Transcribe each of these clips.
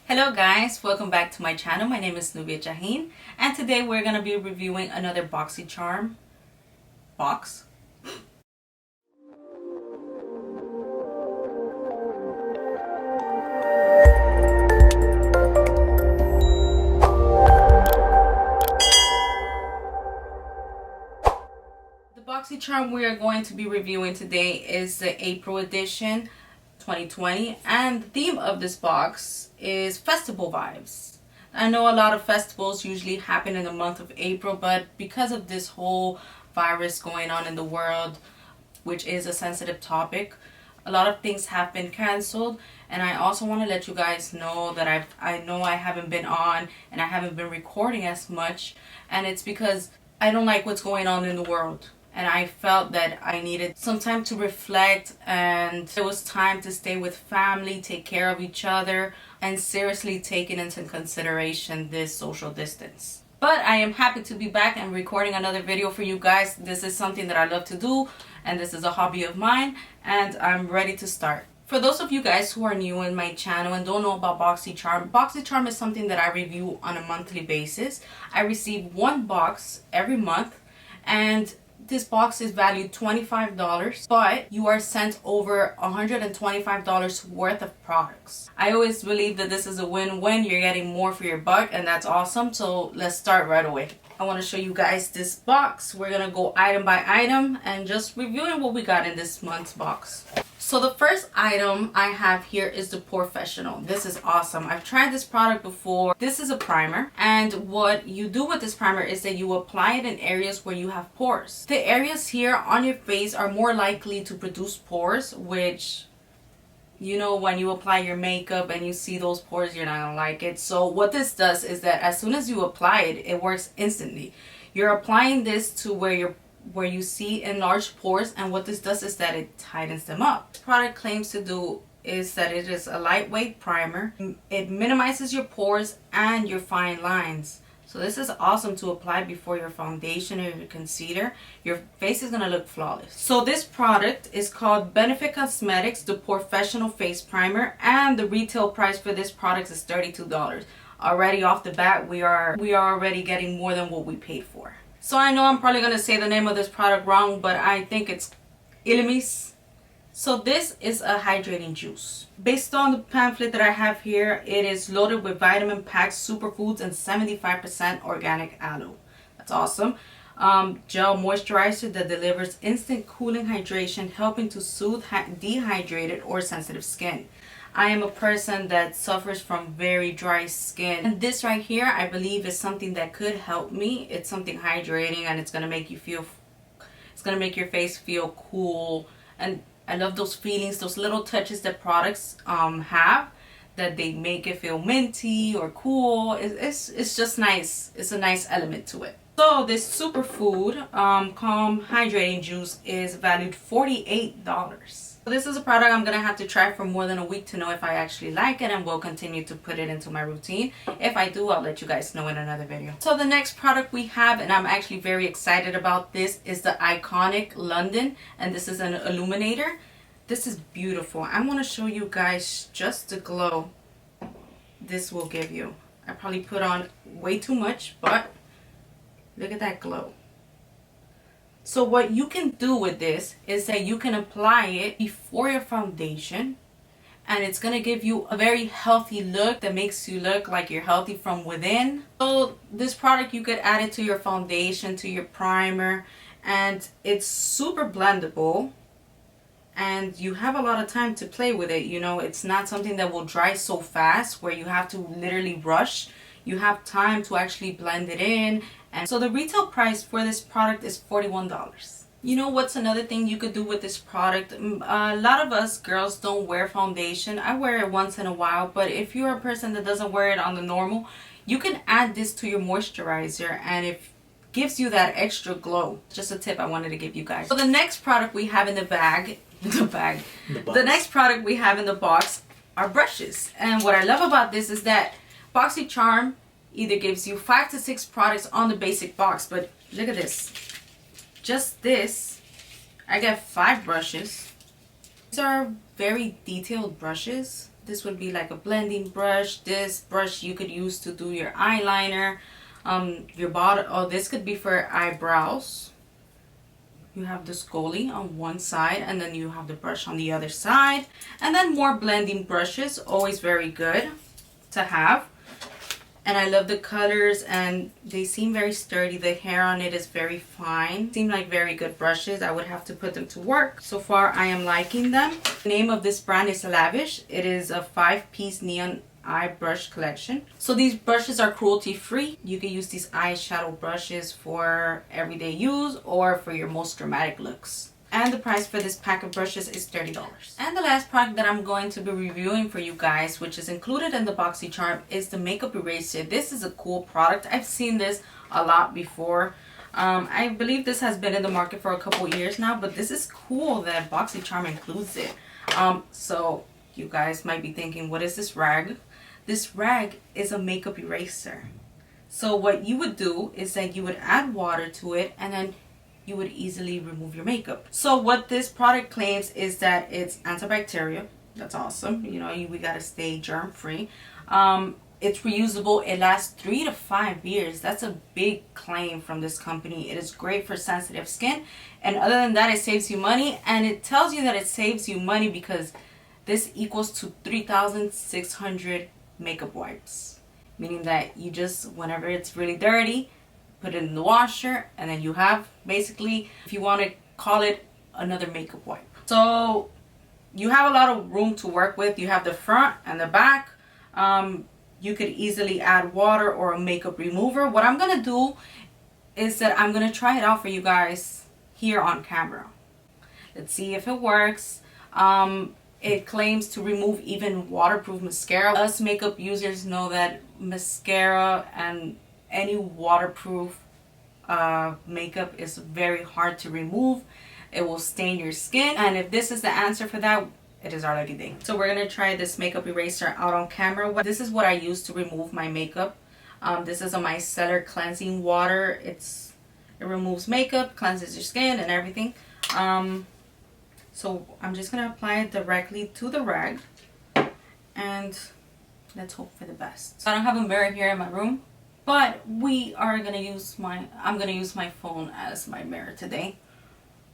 Hello guys, welcome back to my channel. My name is Nubia Jahin and today we're going to be reviewing another Boxycharm box. The Boxycharm we are going to be reviewing today is the April edition 2020, and the theme of this box is festival vibes. I know a lot of festivals usually happen in the month of April, but because of this whole virus going on in the world, which is a sensitive topic, a lot of things have been canceled. And I also want to let you guys know that I know I haven't been on and I haven't been recording as much, and it's because I don't like what's going on in the world. And I felt that I needed some time to reflect, and it was time to stay with family, take care of each other, and seriously taking into consideration this social distance. But I am happy to be back and recording another video for you guys. This is something that I love to do, and this is a hobby of mine, and I'm ready to start. For those of you guys who are new in my channel and don't know about Boxycharm, Boxycharm is something that I review on a monthly basis. I receive one box every month, and this box is valued $25, but you are sent over $125 worth of products. I always believe that this is a win-win. You're getting more for your buck, and that's awesome. So let's start right away. I want to show you guys this box. We're gonna go item by item and just reviewing what we got in this month's box. So the first item I have here is the Professional. This is awesome. I've tried this product before. This is a primer, and what you do with this primer is that you apply it in areas where you have pores. The areas here on your face are more likely to produce pores, which, you know, when you apply your makeup and you see those pores, you're not gonna like it. So what this does is that as soon as you apply it, it works instantly. You're applying this to where you see enlarged pores, and what this does is that it tightens them up. This product claims to do is that it is a lightweight primer. It minimizes your pores and your fine lines. So this is awesome to apply before your foundation or your concealer. Your face is gonna look flawless. So this product is called Benefit Cosmetics, the Professional Face Primer, and the retail price for this product is $32. Already off the bat, we are already getting more than what we paid for. So I know I'm probably going to say the name of this product wrong, but I think it's Ilimis. So this is a hydrating juice. Based on the pamphlet that I have here, it is loaded with vitamin-packed superfoods and 75% organic aloe. That's awesome. Gel moisturizer that delivers instant cooling hydration, helping to soothe dehydrated or sensitive skin. I am a person that suffers from very dry skin, and this right here I believe is something that could help me. It's something hydrating, and it's gonna make your face feel cool. And I love those feelings, those little touches that products have, that they make it feel minty or cool. It's just nice. It's a nice element to it. So this superfood calm hydrating juice is valued $48. So this is a product I'm gonna have to try for more than a week to know if I actually like it, and will continue to put it into my routine. If I do, I'll let you guys know in another video. So the next product we have, and I'm actually very excited about this, is the Iconic London, and this is an illuminator. This is beautiful. I want to show you guys just the glow this will give you. I probably put on way too much, but look at that glow. So what you can do with this is that you can apply it before your foundation, and it's going to give you a very healthy look that makes you look like you're healthy from within. So this product, you could add it to your foundation, to your primer, and it's super blendable, and you have a lot of time to play with it. You know, it's not something that will dry so fast where you have to literally rush. You have time to actually blend it in. And so the retail price for this product is $41. You know what's another thing you could do with this product? A lot of us girls don't wear foundation. I wear it once in a while, but if you're a person that doesn't wear it on the normal, you can add this to your moisturizer, and it gives you that extra glow. Just a tip I wanted to give you guys. So the next product we have in the next product we have in the box are brushes. And what I love about this is that Boxycharm either gives you 5 to 6 products on the basic box, but look at this. Just this, I get 5 brushes. These are very detailed brushes. This would be like a blending brush. This brush you could use to do your eyeliner, your bottom. Oh, this could be for eyebrows. You have the scully on one side, and then you have the brush on the other side. And then more blending brushes, always very good to have. And I love the colors, and they seem very sturdy. The hair on it is very fine. Seem like very good brushes. I would have to put them to work. So far, I am liking them. The name of this brand is Lavish. It is a 5-piece neon eye brush collection. So these brushes are cruelty free. You can use these eyeshadow brushes for everyday use or for your most dramatic looks. And the price for this pack of brushes is $30. And the last product that I'm going to be reviewing for you guys, which is included in the Boxycharm, is the makeup eraser. This is a cool product. I've seen this a lot before. I believe this has been in the market for a couple years now, but this is cool that Boxycharm includes it. So you guys might be thinking, what is this rag? This rag is a makeup eraser. So what you would do is that you would add water to it, and then you would easily remove your makeup. So what this product claims is that it's antibacterial. That's awesome. You know, we gotta stay germ free. It's reusable. It lasts 3 to 5 years. That's a big claim from this company. It is great for sensitive skin. And other than that, it saves you money. And it tells you that it saves you money because this equals to 3,600 makeup wipes. Meaning that you just, whenever it's really dirty, put it in the washer, and then you have basically, if you want to call it, another makeup wipe. So you have a lot of room to work with. You have the front and the back. You could easily add water or a makeup remover. What I'm gonna do is that I'm gonna try it out for you guys here on camera. Let's see if it works. It claims to remove even waterproof mascara. Us makeup users know that mascara and any waterproof makeup is very hard to remove. It will stain your skin, and if this is the answer for that, it is our lucky day. So we're gonna try this makeup eraser out on camera. This is what I use to remove my makeup. This is a micellar cleansing water. It removes makeup, cleanses your skin and everything. So I'm just gonna apply it directly to the rag, and let's hope for the best. I don't have a mirror here in my room, but I'm gonna use my phone as my mirror today.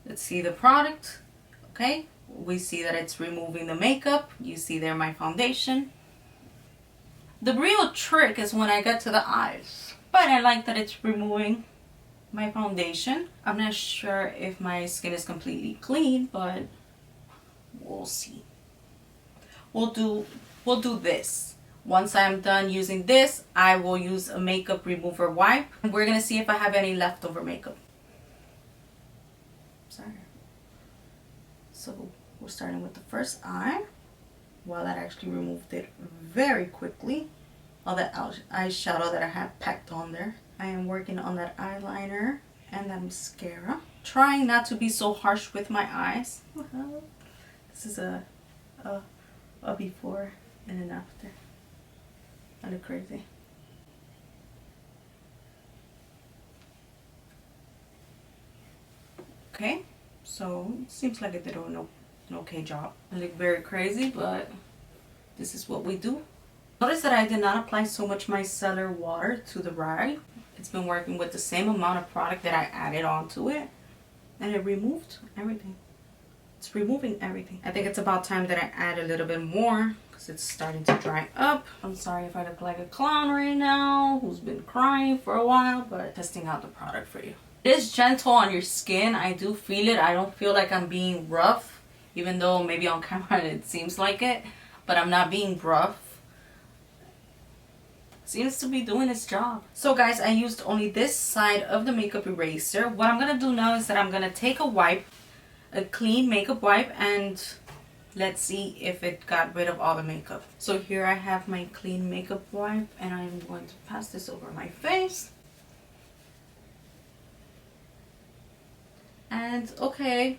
Let's see the product. Okay, we see that it's removing the makeup. You see there my foundation. The real trick is when I get to the eyes, but I like that it's removing my foundation. I'm not sure if my skin is completely clean, but we'll see. We'll do this. Once I'm done using this, I will use a makeup remover wipe. We're gonna see if I have any leftover makeup. Sorry. So we're starting with the first eye. Wow, that actually removed it very quickly. All that eyeshadow that I have packed on there. I am working on that eyeliner and that mascara. Trying not to be so harsh with my eyes. This is a before and an after. I look crazy. Okay, so it seems like I did an okay job. I look very crazy, but this is what we do. Notice that I did not apply so much micellar water to the rag. It's been working with the same amount of product that I added onto it, and it removed everything. It's removing everything. I think it's about time that I add a little bit more because it's starting to dry up. I'm sorry if I look like a clown right now who's been crying for a while, but testing out the product for you. It is gentle on your skin. I do feel it. I don't feel like I'm being rough, even though maybe on camera it seems like it, but I'm not being rough. Seems to be doing its job. So guys, I used only this side of the makeup eraser. What I'm gonna do now is that I'm gonna take a wipe, a clean makeup wipe, and let's see if it got rid of all the makeup. So here I have my clean makeup wipe, and I'm going to pass this over my face. And okay,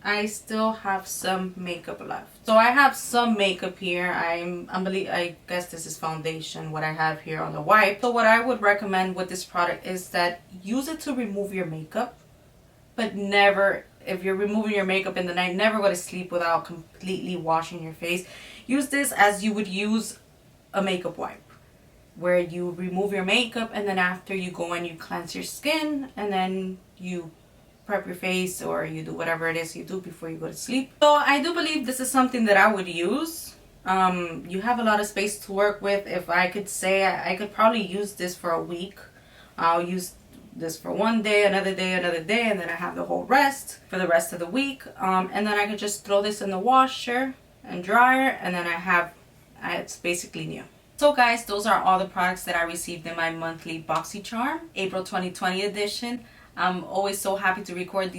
I still have some makeup left. So I have some makeup here. I guess this is foundation, what I have here on the wipe. So what I would recommend with this product is that use it to remove your makeup, but never, if you're removing your makeup in the night, never go to sleep without completely washing your face. Use this as you would use a makeup wipe, where you remove your makeup and then after you go and you cleanse your skin and then you prep your face or you do whatever it is you do before you go to sleep. So I do believe this is something that I would use. You have a lot of space to work with. If I could say, I could probably use this for a week. I'll use this for one day, another day, another day, and then I have the whole rest for the rest of the week. And then I could just throw this in the washer and dryer, and then it's basically new. So guys, those are all the products that I received in my monthly Boxycharm April 2020 edition. I'm always so happy to record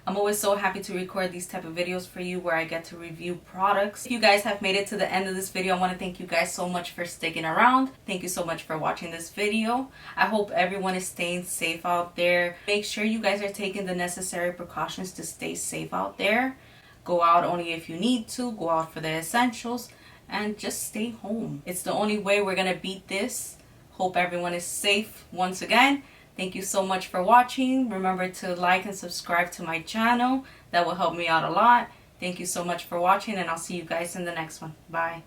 I'm always so happy to record these type of videos for you where I get to review products. If you guys have made it to the end of this video, I want to thank you guys so much for sticking around. Thank you so much for watching this video. I hope everyone is staying safe out there. Make sure you guys are taking the necessary precautions to stay safe out there. Go out only if you need to. Go out for the essentials. And just stay home. It's the only way we're going to beat this. Hope everyone is safe once again. Thank you so much for watching. Remember to like and subscribe to my channel. That will help me out a lot. Thank you so much for watching, and I'll see you guys in the next one. Bye.